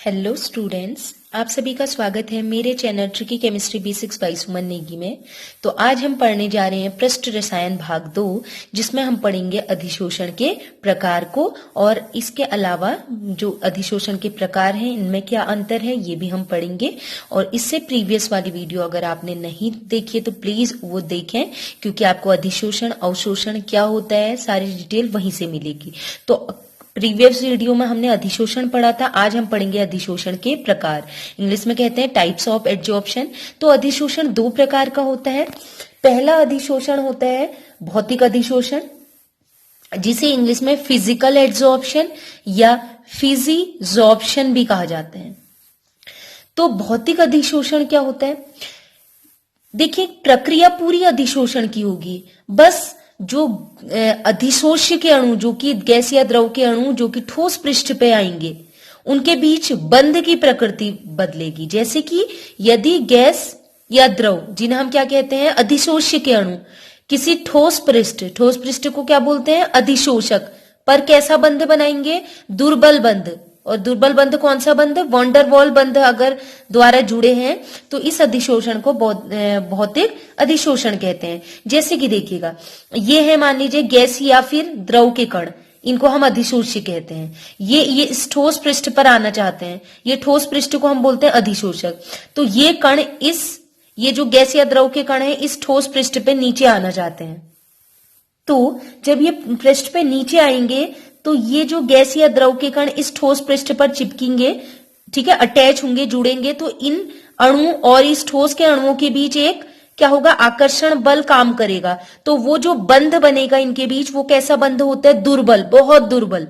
Hello students, आप सभी का स्वागत है मेरे channel tricky chemistry basics by Suman Negi में। तो आज हम पढ़ने जा रहे हैं पृष्ठ रसायन भाग 2, जिसमें हम पढ़ेंगे अधिशोषण के प्रकार को, और इसके अलावा जो अधिशोषण के प्रकार हैं इनमें क्या अंतर है ये भी हम पढ़ेंगे। और इससे प्रीवियस वाली वीडियो अगर आपने नहीं देखी है तो प्लीज वो देखें, क्योंकि आपको अधिशोषण अवशोषण क्या होता है सारी डिटेल वहीं से मिलेगी। तो प्रीवियस वीडियो में हमने अधिशोषण पढ़ा था, आज हम पढ़ेंगे अधिशोषण के प्रकार। इंग्लिश में कहते हैं टाइप्स ऑफ एड्जॉर्प्शन। तो अधिशोषण दो प्रकार का होता है। पहला अधिशोषण होता है भौतिक अधिशोषण, जिसे इंग्लिश में फिजिकल एड्जॉर्प्शन या फिजिजॉर्प्शन भी कहा जाता है। तो भौतिक अधिशोषण क्या होता है? देखिए, प्रक्रिया पूरी अधिशोषण की होगी, बस जो अधिशोष्य के अणु, जो कि गैस या द्रव के अणु जो कि ठोस पृष्ठ पे आएंगे, उनके बीच बंध की प्रकृति बदलेगी। जैसे कि यदि गैस या द्रव, जिन्हें हम क्या कहते हैं अधिशोष्य के अणु, किसी ठोस पृष्ठ को क्या बोलते हैं अधिशोषक पर कैसा बंध बनाएंगे? दुर्बल बंध। और दुर्बल बंध कौन सा बंध? वॉन्डर वॉल बंध अगर द्वारा जुड़े हैं तो इस अधिशोषण को भौतिक अधिशोषण कहते हैं। जैसे कि देखिएगा, ये है मान लीजिए गैस या फिर द्रव के कण, इनको हम अधिशोष्य कहते हैं। ये इस ठोस पृष्ठ पर आना चाहते हैं, ये ठोस पृष्ठ को हम बोलते हैं अधिशोषक। तो ये कण ये जो गैस या द्रव के कण है इस ठोस पृष्ठ पे नीचे आना चाहते हैं। तो जब ये पृष्ठ पे नीचे आएंगे तो ये जो गैस या द्रव के कण इस ठोस पृष्ठ पर चिपकेंगे, ठीक है, अटैच होंगे, जुड़ेंगे। तो इन अणु और इस ठोस के अणुओं के बीच एक क्या होगा? आकर्षण बल काम करेगा। तो वो जो बंध बनेगा इनके बीच, वो कैसा बंध होता है? दुर्बल, बहुत दुर्बल।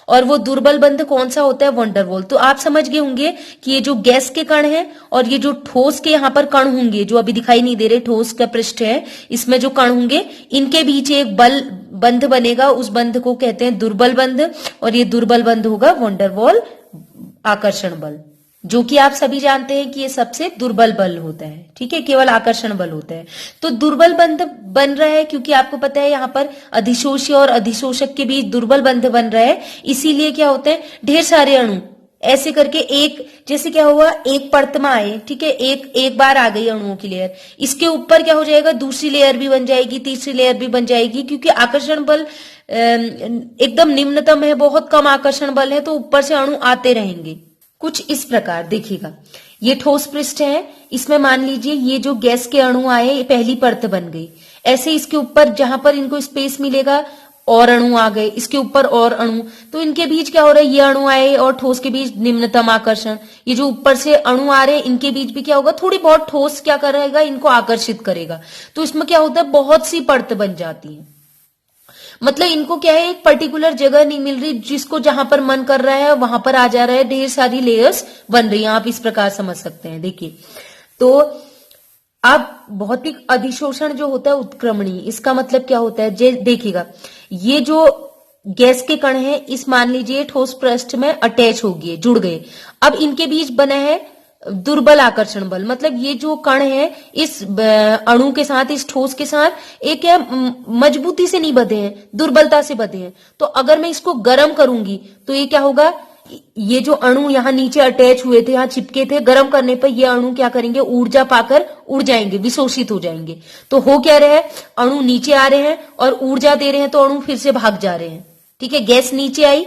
और वो दुर्बल बंध कौन सा होता है? वंडरवॉल। तो आप समझ गए होंगे कि ये जो गैस के कण है और ये जो ठोस के यहाँ पर कण होंगे, जो अभी दिखाई नहीं दे रहे, ठोस का पृष्ठ है, इसमें जो कण होंगे इनके बीच एक बंध बनेगा, उस बंध को कहते हैं दुर्बल बंध। और ये दुर्बल बंध होगा वंडरवॉल आकर्षण बल, जो कि आप सभी जानते हैं कि ये सबसे दुर्बल बल होता है, ठीक है, केवल आकर्षण बल होता है। तो दुर्बल बंध बन रहा है क्योंकि आपको पता है यहाँ पर अधिशोष्य और अधिशोषक के बीच दुर्बल बंध बन रहा है। इसीलिए क्या होता है, ढेर सारे अणु ऐसे करके एक, जैसे क्या हुआ, एक परत में आए, ठीक है, एक बार आ गई अणुओं की लेयर, इसके ऊपर क्या हो जाएगा? दूसरी लेयर भी बन जाएगी, तीसरी लेयर भी बन जाएगी, क्योंकि आकर्षण बल एकदम निम्नतम है, बहुत कम आकर्षण बल है, तो ऊपर से अणु आते रहेंगे। कुछ इस प्रकार देखिएगा, ये ठोस पृष्ठ है, इसमें मान लीजिए ये जो गैस के अणु आए, ये पहली परत बन गई। ऐसे इसके ऊपर जहां पर इनको स्पेस मिलेगा और अणु आ गए, इसके ऊपर और अणु, तो इनके बीच क्या हो रहा है? ये अणु आए और ठोस के बीच निम्नतम आकर्षण, ये जो ऊपर से अणु आ रहे हैं इनके बीच भी क्या होगा? थोड़ी बहुत ठोस क्या करेगा? इनको आकर्षित करेगा। तो इसमें क्या होता है? बहुत सी परत बन जाती है। मतलब इनको क्या है, एक पर्टिकुलर जगह नहीं मिल रही, जिसको जहां पर मन कर रहा है वहां पर आ जा रहा है, ढेर सारी लेयर्स बन रही हैं। आप इस प्रकार समझ सकते हैं। देखिए, तो अब भौतिक अधिशोषण जो होता है उत्क्रमणी, इसका मतलब क्या होता है? देखिएगा, ये जो गैस के कण है, इस मान लीजिए ठोस पृष्ठ में अटैच हो गए, जुड़ गए। अब इनके बीच बना है दुर्बल आकर्षण बल। मतलब ये जो कण है इस अणु के साथ, इस ठोस के साथ एक है मजबूती से नहीं बंधे हैं, दुर्बलता से बंधे हैं। तो अगर मैं इसको गर्म करूंगी तो ये क्या होगा? ये जो अणु यहाँ नीचे अटैच हुए थे, यहाँ चिपके थे, गर्म करने पर ये अणु क्या करेंगे? ऊर्जा पाकर उड़ जाएंगे, विशोषित हो जाएंगे। तो हो क्या रहा है? अणु नीचे आ रहे हैं और ऊर्जा दे रहे हैं, तो अणु फिर से भाग जा रहे हैं, ठीक है। गैस नीचे आई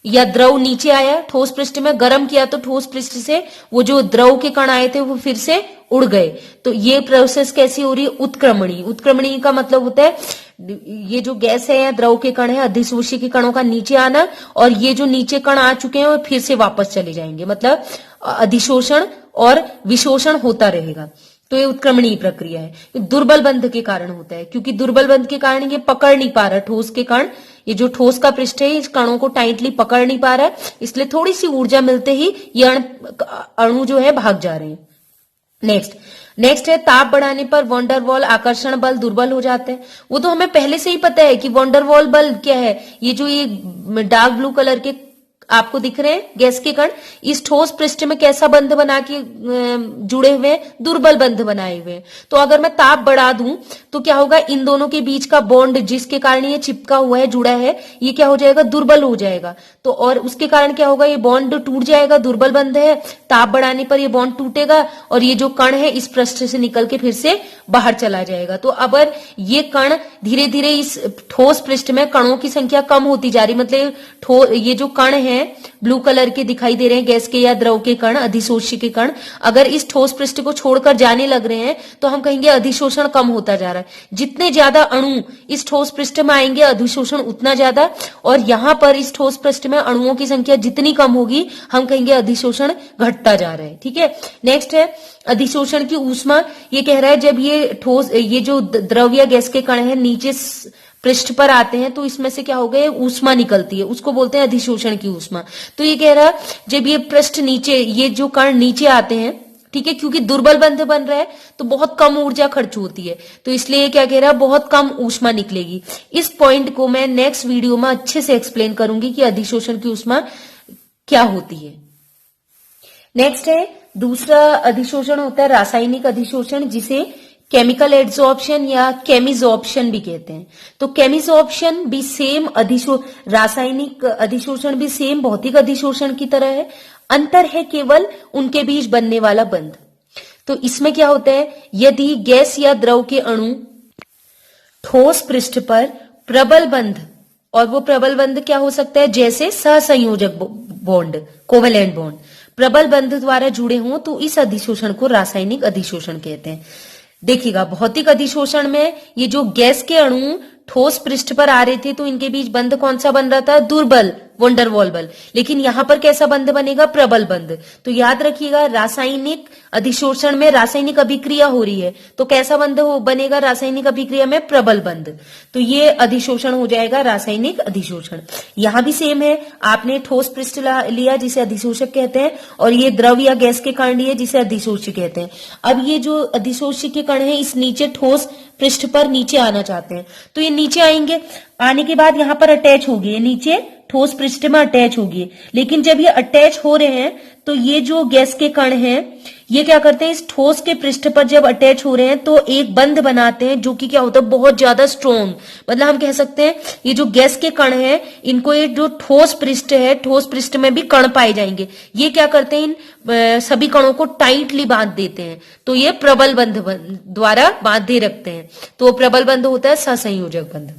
या द्रव नीचे आया, ठोस पृष्ठ में गर्म किया, तो ठोस पृष्ठ से वो जो द्रव के कण आए थे वो फिर से उड़ गए। तो ये प्रोसेस कैसी हो रही है? उत्क्रमणी। उत्क्रमणी का मतलब होता है ये जो गैस है या द्रव के कण है, अधिशोष्य के कणों का नीचे आना, और ये जो नीचे कण आ चुके हैं वो फिर से वापस चले जाएंगे। मतलब अधिशोषण और विशोषण होता रहेगा। तो ये उत्क्रमणीय प्रक्रिया है। दुर्बल बंध के कारण होता है, क्योंकि दुर्बल बंध के कारण ये पकड़ नहीं पा रहा ठोस के कण, ये जो ठोस का पृष्ठ है इस कणों को टाइटली पकड़ नहीं पा रहा है, इसलिए थोड़ी सी ऊर्जा मिलते ही ये अणु जो है भाग जा रहे हैं। नेक्स्ट है ताप बढ़ाने पर वॉन्डरवॉल आकर्षण बल दुर्बल हो जाते हैं। वो तो हमें पहले से ही पता है कि वॉन्डरवॉल बल क्या है। ये जो ये डार्क ब्लू कलर के आपको दिख रहे हैं गैस के कण इस ठोस पृष्ठ में कैसा बंध बना के जुड़े हुए हैं, दुर्बल बंध बनाए हुए हैं। तो अगर मैं ताप बढ़ा दूं तो क्या होगा, इन दोनों के बीच का बॉन्ड जिसके कारण ये चिपका हुआ है, जुड़ा है, ये क्या हो जाएगा, दुर्बल हो जाएगा। तो और उसके कारण क्या होगा, ये बॉन्ड टूट जाएगा, दुर्बल बंध है, ताप बढ़ाने पर ये बॉन्ड टूटेगा और ये जो कण है इस पृष्ठ से निकल के फिर से बाहर चला जाएगा। तो अब ये कण धीरे धीरे इस ठोस पृष्ठ में कणों की संख्या कम होती जा रही, मतलब ये जो कण है ब्लू कलर के दिखाई दे रहे हैं, गैस के या द्रव के कण, अधिशोष्य के कण, अगर इस ठोस पृष्ठ को छोड़कर जाने लग रहे हैं तो हम कहेंगे अधिशोषण कम होता जा रहा है। जितने ज्यादा अणु इस ठोस पृष्ठ में आएंगे अधिशोषण उतना ज्यादा, और यहां पर इस ठोस पृष्ठ में अणुओं की संख्या जितनी कम होगी हम कहेंगे अधिशोषण घटता जा रहा है। ठीक है, नेक्स्ट है अधिशोषण की ऊष्मा। ये कह रहा है जब ये जो द्रव या गैस के कण है नीचे पृष्ठ पर आते हैं तो इसमें से क्या हो गया, ऊष्मा निकलती है, उसको बोलते हैं अधिशोषण की ऊष्मा। तो ये कह रहा है जब ये पृष्ठ नीचे, ये जो कण नीचे आते हैं, ठीक है, क्योंकि दुर्बल बंध बन रहा है तो बहुत कम ऊर्जा खर्च होती है, तो इसलिए क्या कह रहा है, बहुत कम ऊष्मा निकलेगी। इस पॉइंट को मैं नेक्स्ट वीडियो में अच्छे से एक्सप्लेन करूंगी कि अधिशोषण की ऊष्मा क्या होती है। नेक्स्ट है दूसरा अधिशोषण होता है रासायनिक अधिशोषण, जिसे केमिकल एड्सॉर्प्शन या केमिजॉर्प्शन भी कहते हैं। तो केमिजॉर्प्शन भी सेम रासायनिक अधिशोषण भी सेम भौतिक अधिशोषण की तरह है, अंतर है केवल उनके बीच बनने वाला बंध। तो इसमें क्या होता है, यदि गैस या द्रव के अणु ठोस पृष्ठ पर प्रबल बंध, और वो प्रबल बंध क्या हो सकता है, जैसे सहसंयोजक बॉन्ड, कोवेलेंट बॉन्ड, प्रबल बंध द्वारा जुड़े हों तो इस अधिशोषण को रासायनिक अधिशोषण कहते हैं। देखिएगा, भौतिक अधिशोषण में ये जो गैस के अणु ठोस पृष्ठ पर आ रहे थे तो इनके बीच बंध कौन सा बन रहा था, दुर्बल, वंडरवॉल बल। लेकिन यहां पर कैसा बंध बनेगा, प्रबल बंध। तो याद रखिएगा, रासायनिक अधिशोषण में रासायनिक अभिक्रिया हो रही है तो कैसा बंध बनेगा, रासायनिक अभिक्रिया में प्रबल बंध। तो ये अधिशोषण हो जाएगा रासायनिक अधिशोषण। यहां भी सेम है, आपने ठोस पृष्ठ लिया जिसे अधिशोषक कहते हैं, और ये द्रव या गैस के कण लिए जिसे अधिशोष्य कहते हैं। अब ये जो अधिशोष्य के कण है इस नीचे ठोस पृष्ठ पर नीचे आना चाहते हैं तो ये नीचे आएंगे, आने के बाद यहां पर अटैच होगी, ये नीचे ठोस पृष्ठ में अटैच होगी। लेकिन जब ये अटैच हो रहे हैं तो ये जो गैस के कण हैं ये क्या करते हैं, इस ठोस के पृष्ठ पर जब अटैच हो रहे हैं तो एक बंध बनाते हैं जो कि क्या होता है, बहुत ज्यादा स्ट्रॉन्ग। मतलब हम कह सकते हैं ये जो गैस के कण हैं इनको ये जो ठोस पृष्ठ है, ठोस पृष्ठ में भी कण पाए जाएंगे, ये क्या करते हैं, इन सभी कणों को टाइटली बांध देते हैं। तो ये प्रबल बंध द्वारा बांधे रखते हैं, तो प्रबल बंध होता है सहसंयोजक बंध।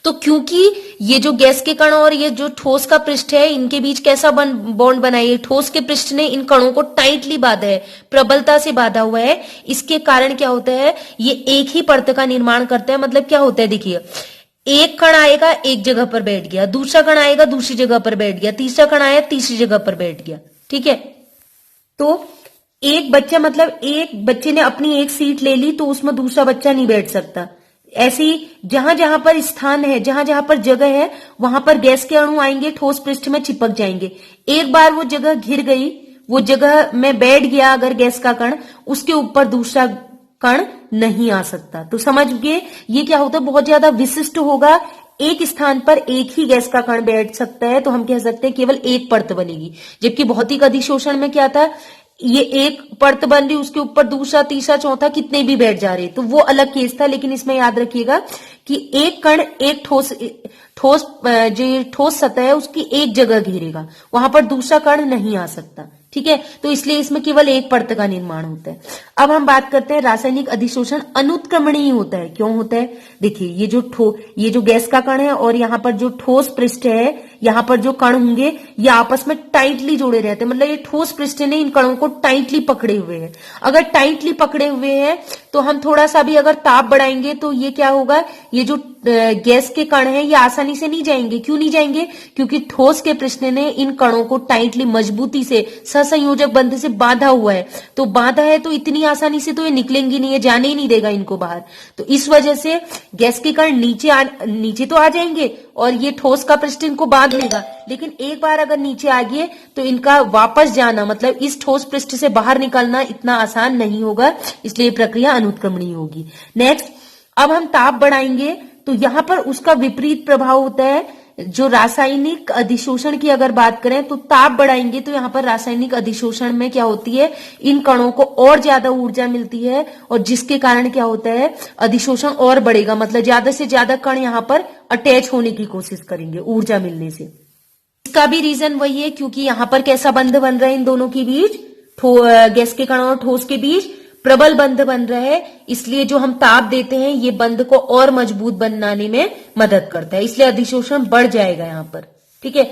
तो क्योंकि ये जो गैस के कण और ये जो ठोस का पृष्ठ है इनके बीच कैसा बॉन्ड बना है, ठोस के पृष्ठ ने इन कणों को टाइटली बांधा है, प्रबलता से बांधा हुआ है, इसके कारण क्या होता है, ये एक ही परत का निर्माण करता है। मतलब क्या होता है, देखिए, एक कण आएगा एक जगह पर बैठ गया, दूसरा कण आएगा दूसरी जगह पर बैठ गया, तीसरा कण आया तीसरी जगह पर बैठ गया। ठीक है, तो एक बच्चा, मतलब एक बच्चे ने अपनी एक सीट ले ली तो उसमें दूसरा बच्चा नहीं बैठ सकता। ऐसे ही जहां जहां पर स्थान है, जहां जहां पर जगह है, वहां पर गैस के अणु आएंगे, ठोस पृष्ठ में चिपक जाएंगे। एक बार वो जगह घिर गई, वो जगह में बैठ गया अगर गैस का कण, उसके ऊपर दूसरा कण नहीं आ सकता। तो समझ गए, ये क्या होता है, बहुत ज्यादा विशिष्ट होगा। एक स्थान पर एक ही गैस का कण बैठ सकता है तो हम कह सकते हैं केवल एक परत बनेगी। जबकि भौतिक अधिशोषण में क्या था, ये एक परत बन रही, उसके ऊपर दूसरा तीसरा चौथा कितने भी बैठ जा रहे, तो वो अलग केस था। लेकिन इसमें याद रखिएगा कि एक कण एक ठोस सतह है उसकी एक जगह घेरेगा, वहां पर दूसरा कण नहीं आ सकता। ठीक है, तो इसलिए इसमें केवल एक परत का निर्माण होता है। अब हम बात करते हैं रासायनिक अधिशोषण अनुत्क्रमणीय होता है। क्यों होता है, देखिए, ये जो गैस का कण है और यहाँ पर जो ठोस पृष्ठ है, यहाँ पर जो कण होंगे ये आपस में टाइटली जुड़े रहते हैं। मतलब ये ठोस पृष्ठ ने इन कणों को टाइटली पकड़े हुए हैं। अगर टाइटली पकड़े हुए हैं तो हम थोड़ा सा भी अगर ताप बढ़ाएंगे तो ये क्या होगा, ये जो गैस के कण हैं ये आसानी से नहीं जाएंगे। क्यों नहीं जाएंगे, क्योंकि ठोस के पृष्ठ ने इन कणों को टाइटली मजबूती से सहसंयोजक बंध से बांधा हुआ है। तो बांधा है तो इतनी आसानी से तो ये निकलेंगी नहीं, है जाने ही नहीं देगा इनको बाहर। तो इस वजह से गैस के कण नीचे तो आ जाएंगे और ये ठोस का पृष्ठ इनको बांध लेगा। लेकिन एक बार अगर नीचे आ गए तो इनका वापस जाना, मतलब इस ठोस पृष्ठ से बाहर निकलना इतना आसान नहीं होगा, इसलिए प्रक्रिया अनुत्क्रमणीय होगी। नेक्स्ट, अब हम ताप बढ़ाएंगे तो यहां पर उसका विपरीत प्रभाव होता है जो रासायनिक अधिशोषण की अगर बात करें तो ताप बढ़ाएंगे तो यहाँ पर रासायनिक अधिशोषण में क्या होती है, इन कणों को और ज्यादा ऊर्जा मिलती है और जिसके कारण क्या होता है, अधिशोषण और बढ़ेगा, मतलब ज्यादा से ज्यादा कण यहाँ पर अटैच होने की कोशिश करेंगे ऊर्जा मिलने से। इसका भी रीजन वही है क्योंकि यहाँ पर कैसा बंध बन रहा है इन दोनों के बीच, गैस के कण और ठोस के बीच प्रबल बंध बन रहा है, इसलिए जो हम ताप देते हैं ये बंध को और मजबूत बनाने में मदद करता है, इसलिए अधिशोषण बढ़ जाएगा यहाँ पर। ठीक है,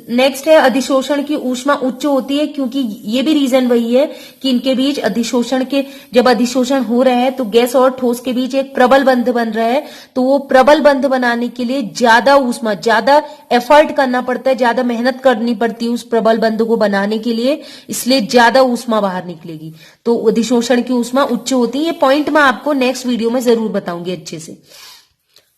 नेक्स्ट है अधिशोषण की ऊष्मा उच्च होती है क्योंकि ये भी रीजन वही है कि इनके बीच अधिशोषण के, जब अधिशोषण हो रहा है तो गैस और ठोस के बीच एक प्रबल बंध बन रहा है, तो वो प्रबल बंध बनाने के लिए ज्यादा ऊष्मा, ज्यादा एफर्ट करना पड़ता है, ज्यादा मेहनत करनी पड़ती है उस प्रबल बंध को बनाने के लिए, इसलिए ज्यादा ऊष्मा बाहर निकलेगी, तो अधिशोषण की ऊष्मा उच्च होती है। ये पॉइंट मैं आपको नेक्स्ट वीडियो में जरूर बताऊंगी अच्छे से।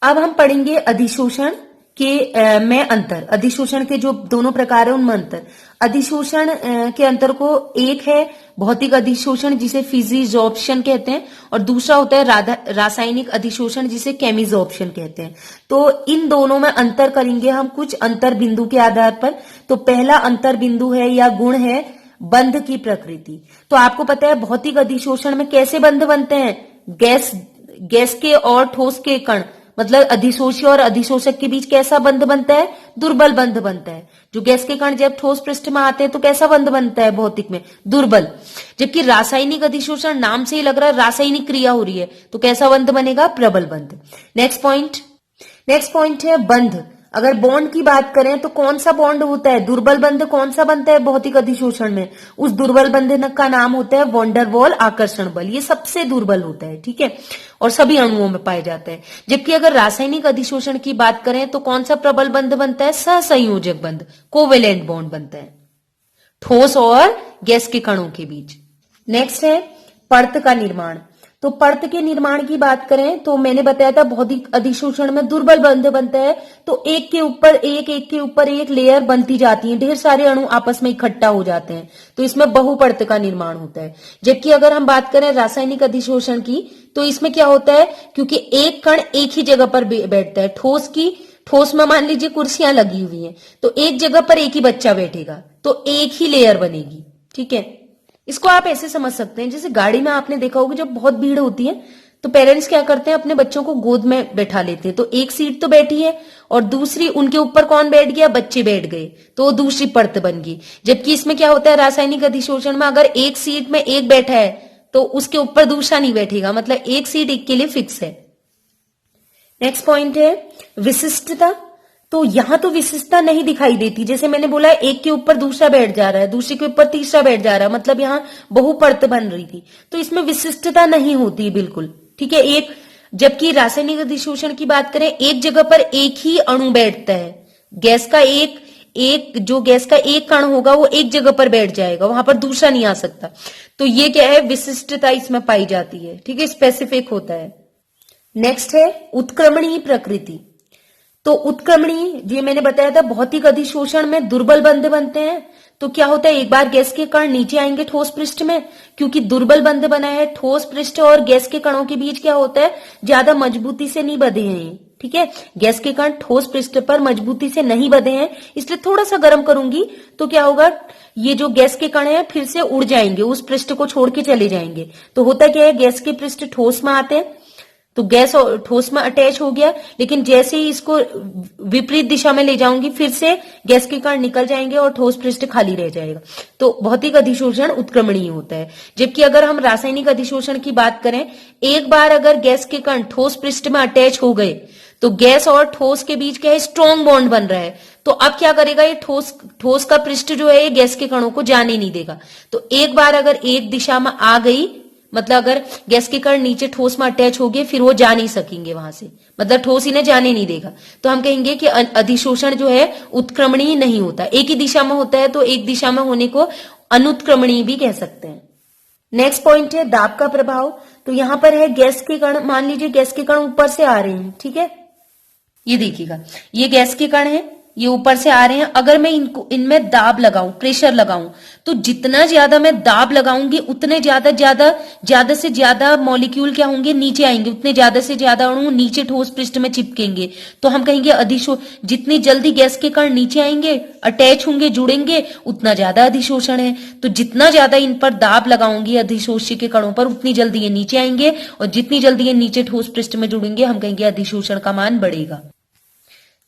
अब हम पढ़ेंगे अधिशोषण के में अंतर, अधिशोषण के जो दोनों प्रकार है उनमें अंतर। अधिशोषण के अंतर को एक है भौतिक अधिशोषण जिसे फिजिजॉर्प्शन कहते हैं और दूसरा होता है रासायनिक अधिशोषण जिसे केमिजॉर्प्शन कहते हैं। तो इन दोनों में अंतर करेंगे हम कुछ अंतर बिंदु के आधार पर। तो पहला अंतर बिंदु है या गुण है बंध की प्रकृति। तो आपको पता है भौतिक अधिशोषण में कैसे बंध बनते हैं, गैस के और ठोस के कण, मतलब अधिशोषी और अधिशोषक के बीच कैसा बंध बनता है, दुर्बल बंध बनता है। जो गैस के कण जब ठोस पृष्ठ में आते हैं तो कैसा बंध बनता है भौतिक में, दुर्बल। जबकि रासायनिक अधिशोषण नाम से ही लग रहा है रासायनिक क्रिया हो रही है, तो कैसा बंध बनेगा, प्रबल बंध। नेक्स्ट पॉइंट है बंध। अगर बॉन्ड की बात करें तो कौन सा बॉन्ड होता है, दुर्बल बंध कौन सा बनता है भौतिक अधिशोषण में, उस दुर्बल बंध का नाम होता है वॉन डेर वाल आकर्षण बल। ये सबसे दुर्बल होता है, ठीक है, और सभी अणुओं में पाया जाता है। जबकि अगर रासायनिक अधिशोषण की बात करें तो कौन सा प्रबल बंध बनता है, सहसंयोजक बंध, कोवेलेंट बॉन्ड बनता है ठोस और गैस के कणों के बीच। नेक्स्ट है परत का निर्माण। तो परत के निर्माण की बात करें तो मैंने बताया था भौतिक अधिशोषण में दुर्बल बंध बनता है, तो एक के ऊपर एक लेयर बनती जाती है, ढेर सारे अणु आपस में इकट्ठा हो जाते हैं, तो इसमें बहुपरत का निर्माण होता है। जबकि अगर हम बात करें रासायनिक अधिशोषण की तो इसमें क्या होता है, क्योंकि एक कण एक ही जगह पर बैठता है, ठोस में मान लीजिए कुर्सियां लगी हुई हैं, तो एक जगह पर एक ही बच्चा बैठेगा तो एक ही लेयर बनेगी। ठीक है, इसको आप ऐसे समझ सकते हैं जैसे गाड़ी में आपने देखा होगा जब बहुत भीड़ होती है तो पेरेंट्स क्या करते हैं, अपने बच्चों को गोद में बैठा लेते हैं, तो एक सीट तो बैठी है और दूसरी उनके ऊपर कौन बैठ गया, बच्चे बैठ गए, तो दूसरी परत बन गई। जबकि इसमें क्या होता है रासायनिक अधिशोषण में, अगर एक सीट में एक बैठा है तो उसके ऊपर दूसरा नहीं बैठेगा, मतलब एक सीट एक के लिए फिक्स है। नेक्स्ट पॉइंट है विशिष्टता। तो यहां तो विशिष्टता नहीं दिखाई देती, जैसे मैंने बोला एक के ऊपर दूसरा बैठ जा रहा है, दूसरे के ऊपर तीसरा बैठ जा रहा है, मतलब यहां बहुपरत बन रही थी, तो इसमें विशिष्टता नहीं होती बिल्कुल। ठीक है, एक, जबकि रासायनिक अधिशोषण की बात करें एक जगह पर एक ही अणु बैठता है, गैस का जो गैस का एक कण होगा वो एक जगह पर बैठ जाएगा, वहां पर दूसरा नहीं आ सकता, तो ये क्या है, विशिष्टता इसमें पाई जाती है। ठीक है, स्पेसिफिक होता है। नेक्स्ट है उत्क्रमणीय प्रकृति। तो उत्क्रमणीय, ये मैंने बताया था भौतिक अधिशोषण में दुर्बल बंध बनते हैं, तो क्या होता है एक बार गैस के कण नीचे आएंगे ठोस पृष्ठ में, क्योंकि दुर्बल बंध बना है, ठोस पृष्ठ और गैस के कणों के बीच क्या होता है, ज्यादा मजबूती से नहीं बंधे हैं। ठीक है, गैस के कण ठोस पृष्ठ पर मजबूती से नहीं बंधे हैं, इसलिए थोड़ा सा गर्म करूंगी तो क्या होगा, ये जो गैस के कण है फिर से उड़ जाएंगे, उस पृष्ठ को छोड़ के चले जाएंगे। तो होता क्या है, गैस के पृष्ठ ठोस में आते हैं तो गैस और ठोस में अटैच हो गया, लेकिन जैसे ही इसको विपरीत दिशा में ले जाऊंगी फिर से गैस के कण निकल जाएंगे और ठोस पृष्ठ खाली रह जाएगा। तो भौतिक अधिशोषण उत्क्रमणीय होता है। जबकि अगर हम रासायनिक अधिशोषण की बात करें, एक बार अगर गैस के कण ठोस पृष्ठ में अटैच हो गए तो गैस और ठोस के बीच क्या है, स्ट्रॉन्ग बॉन्ड बन रहा है, तो अब क्या करेगा, ये ठोस का पृष्ठ जो है ये गैस के कणों को जाने नहीं देगा। तो एक बार अगर एक दिशा में आ गई, मतलब अगर गैस के कण नीचे ठोस में अटैच हो गए फिर वो जा नहीं सकेंगे वहां से, मतलब ठोस इन्हें जाने नहीं देगा, तो हम कहेंगे कि अधिशोषण जो है उत्क्रमणीय नहीं होता। एक ही दिशा में होता है तो एक दिशा में होने को अनुत्क्रमणीय भी कह सकते हैं। नेक्स्ट पॉइंट है दाब का प्रभाव। तो यहां पर है गैस के कण, मान लीजिए गैस के कण ऊपर से आ रहे हैं, ठीक है, ये देखिएगा ये गैस के कण है, ये ऊपर से आ रहे हैं, अगर मैं इनमें दाब लगाऊं, प्रेशर लगाऊं, तो जितना ज्यादा मैं दाब लगाऊंगी उतने ज्यादा से ज्यादा मॉलिक्यूल क्या होंगे, नीचे आएंगे, उतने ज्यादा से ज्यादा अणु नीचे ठोस पृष्ठ में चिपकेंगे। तो हम कहेंगे अधिशोषण। जितनी जल्दी गैस के कण नीचे आएंगे, अटैच होंगे, जुड़ेंगे, उतना ज्यादा अधिशोषण है। तो जितना ज्यादा इन पर दाब लगाऊंगी अधिशोष्य के कणों पर, उतनी जल्दी ये नीचे आएंगे, और जितनी जल्दी ये नीचे ठोस पृष्ठ में जुड़ेंगे, हम कहेंगे अधिशोषण का मान बढ़ेगा।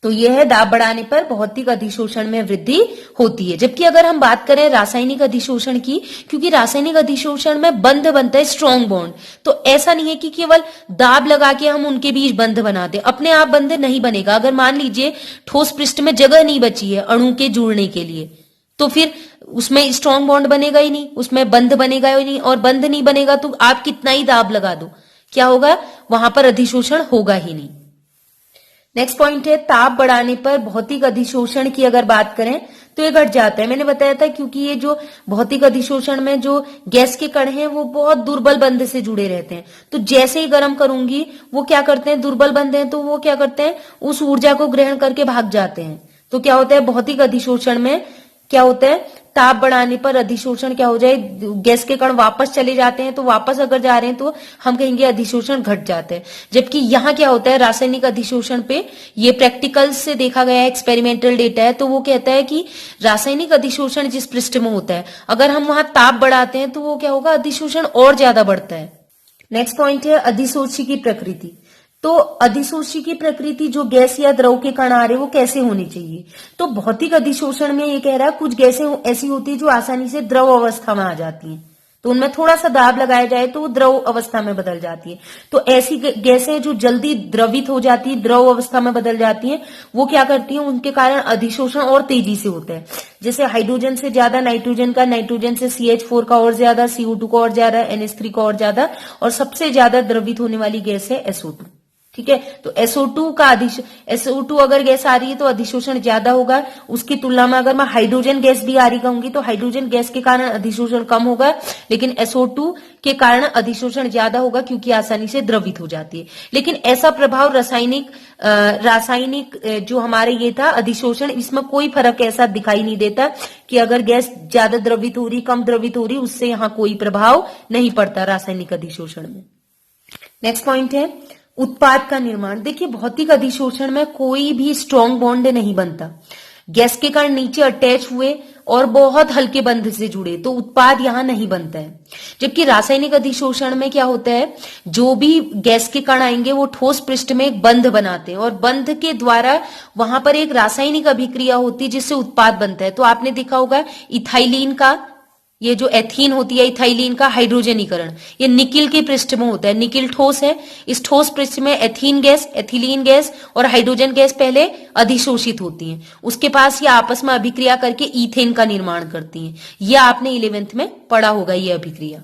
तो यह है दाब बढ़ाने पर भौतिक अधिशोषण में वृद्धि होती है। जबकि अगर हम बात करें रासायनिक अधिशोषण की, क्योंकि रासायनिक अधिशोषण में बंध बनता है, स्ट्रॉन्ग बॉन्ड, तो ऐसा नहीं है कि केवल दाब लगा के हम उनके बीच बंध बना दें, अपने आप बंध नहीं बनेगा। अगर मान लीजिए ठोस पृष्ठ में जगह नहीं बची है अणु के जुड़ने के लिए, तो फिर उसमें स्ट्रॉन्ग बॉन्ड बनेगा ही नहीं, उसमें बंध बनेगा ही नहीं, और बंध नहीं बनेगा तो आप कितना ही दाब लगा दो, क्या होगा, वहां पर अधिशोषण होगा ही नहीं। नेक्स्ट पॉइंट है ताप बढ़ाने पर भौतिक अधिशोषण की अगर बात करें तो ये घट जाता है। मैंने बताया था क्योंकि ये जो भौतिक अधिशोषण में जो गैस के कण हैं वो बहुत दुर्बल बंध से जुड़े रहते हैं। तो जैसे ही गर्म करूंगी वो क्या करते हैं, दुर्बल बंध हैं तो वो क्या करते हैं, उस ऊर्जा को ग्रहण करके भाग जाते हैं। तो क्या होता है, भौतिक अधिशोषण में क्या होता है, ताप बढ़ाने पर अधिशोषण क्या हो जाए, गैस के कण वापस चले जाते हैं। तो वापस अगर जा रहे हैं तो हम कहेंगे अधिशोषण घट जाता है। जबकि यहाँ क्या होता है, रासायनिक अधिशोषण पे ये प्रैक्टिकल से देखा गया है, एक्सपेरिमेंटल डेटा है, तो वो कहता है कि रासायनिक अधिशोषण जिस पृष्ठ में होता है, अगर हम वहां ताप बढ़ाते हैं तो वो क्या होगा, अधिशोषण और ज्यादा बढ़ता है। नेक्स्ट पॉइंट है अधिशोषी की प्रकृति। तो अधिशोषी की प्रकृति, जो गैस या द्रव के कण आ रहे वो कैसे होनी चाहिए। तो भौतिक अधिशोषण में ये कह रहा है कुछ गैसें ऐसी होती है जो आसानी से द्रव अवस्था में आ जाती हैं, तो उनमें थोड़ा सा दाब लगाया जाए तो वो द्रव अवस्था में बदल जाती है। तो ऐसी गैसें जो जल्दी द्रवित हो जाती है, द्रव अवस्था में बदल जाती हैं, वो क्या करती हैं, उनके कारण अधिशोषण और तेजी से होता है। जैसे हाइड्रोजन से ज्यादा नाइट्रोजन का, नाइट्रोजन से CH4 का और ज्यादा, CO2 का और ज्यादा, NH3 का और ज्यादा, और सबसे ज्यादा द्रवित होने वाली गैस है SO2। ठीक है, तो SO2 अगर गैस आ रही है तो अधिशोषण ज्यादा होगा। उसकी तुलना में अगर मैं हाइड्रोजन गैस भी आ रही कहूंगी तो हाइड्रोजन गैस के कारण अधिशोषण कम होगा, लेकिन SO2 के कारण अधिशोषण ज्यादा होगा क्योंकि आसानी से द्रवित हो जाती है। लेकिन ऐसा प्रभाव रासायनिक जो हमारे ये था अधिशोषण, इसमें कोई फर्क ऐसा दिखाई नहीं देता कि अगर गैस ज्यादा द्रवित हो रही, कम द्रवित हो रही, उससे यहाँ कोई प्रभाव नहीं पड़ता रासायनिक अधिशोषण में। नेक्स्ट पॉइंट है उत्पाद का निर्माण। देखिए भौतिक अधिशोषण में कोई भी स्ट्रॉन्ग बॉन्ड नहीं बनता, गैस के कण नीचे अटैच हुए और बहुत हल्के बंध से जुड़े, तो उत्पाद यहां नहीं बनता है। जबकि रासायनिक अधिशोषण में क्या होता है, जो भी गैस के कण आएंगे वो ठोस पृष्ठ में एक बंध बनाते हैं और बंध के द्वारा वहां पर एक रासायनिक अभिक्रिया होती है जिससे उत्पाद बनता है। तो आपने देखा होगा इथाइलिन का, ये जो एथीन होती है इथाइलिन का हाइड्रोजनीकरण, ये निकिल के पृष्ठ में होता है। निकिल ठोस है, इस ठोस पृष्ठ में एथीन गैस, एथिलीन गैस और हाइड्रोजन गैस पहले अधिशोषित होती हैं, उसके पास ये आपस में अभिक्रिया करके ईथेन का निर्माण करती हैं। यह आपने 11th में पढ़ा होगा ये अभिक्रिया।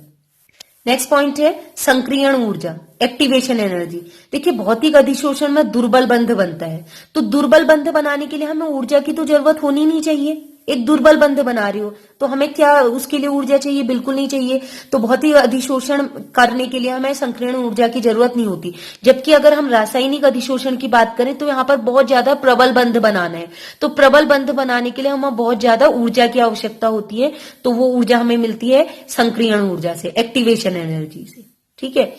नेक्स्ट पॉइंट है संक्रियण ऊर्जा, एक्टिवेशन एनर्जी। देखिए भौतिक अधिशोषण में दुर्बल बंध बनता है, तो दुर्बल बंध बनाने के लिए हमें ऊर्जा की तो जरूरत होनी नहीं चाहिए। एक दुर्बल बंध बना रही हो तो हमें क्या उसके लिए ऊर्जा चाहिए, बिल्कुल नहीं चाहिए। तो भौतिक अधिशोषण करने के लिए हमें संक्रियण ऊर्जा की जरूरत नहीं होती। जबकि अगर हम रासायनिक अधिशोषण की बात करें तो यहाँ पर बहुत ज्यादा प्रबल बंध बनाना है, तो प्रबल बंध बनाने के लिए हमें बहुत ज्यादा ऊर्जा की आवश्यकता होती है। तो वो ऊर्जा हमें मिलती है संक्रियण ऊर्जा से, एक्टिवेशन एनर्जी से। ठीक है,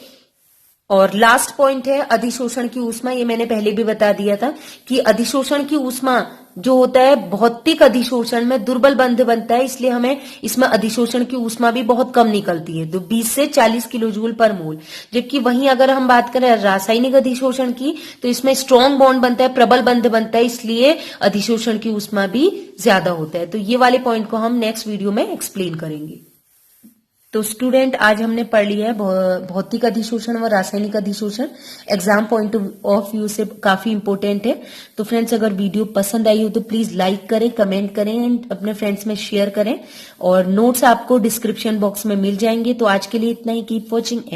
और लास्ट पॉइंट है अधिशोषण की ऊष्मा। ये मैंने पहले भी बता दिया था कि अधिशोषण की ऊष्मा जो होता है भौतिक अधिशोषण में दुर्बल बंध बनता है, इसलिए हमें इसमें अधिशोषण की ऊष्मा भी बहुत कम निकलती है, तो 20 से 40 किलो जूल पर मोल। जबकि वहीं अगर हम बात करें रासायनिक अधिशोषण की तो इसमें स्ट्रॉन्ग बॉन्ड बनता है, प्रबल बंध बनता है, इसलिए अधिशोषण की ऊष्मा भी ज्यादा होता है। तो ये वाले पॉइंट को हम नेक्स्ट वीडियो में एक्सप्लेन करेंगे। तो स्टूडेंट आज हमने पढ़ लिया है भौतिक अधिशोषण व रासायनिक अधिशोषण, एग्जाम पॉइंट ऑफ व्यू से काफी इंपॉर्टेंट है। तो फ्रेंड्स अगर वीडियो पसंद आई हो तो प्लीज लाइक करें, कमेंट करें एंड अपने फ्रेंड्स में शेयर करें, और नोट्स आपको डिस्क्रिप्शन बॉक्स में मिल जाएंगे। तो आज के लिए इतना ही, कीप वॉचिंग।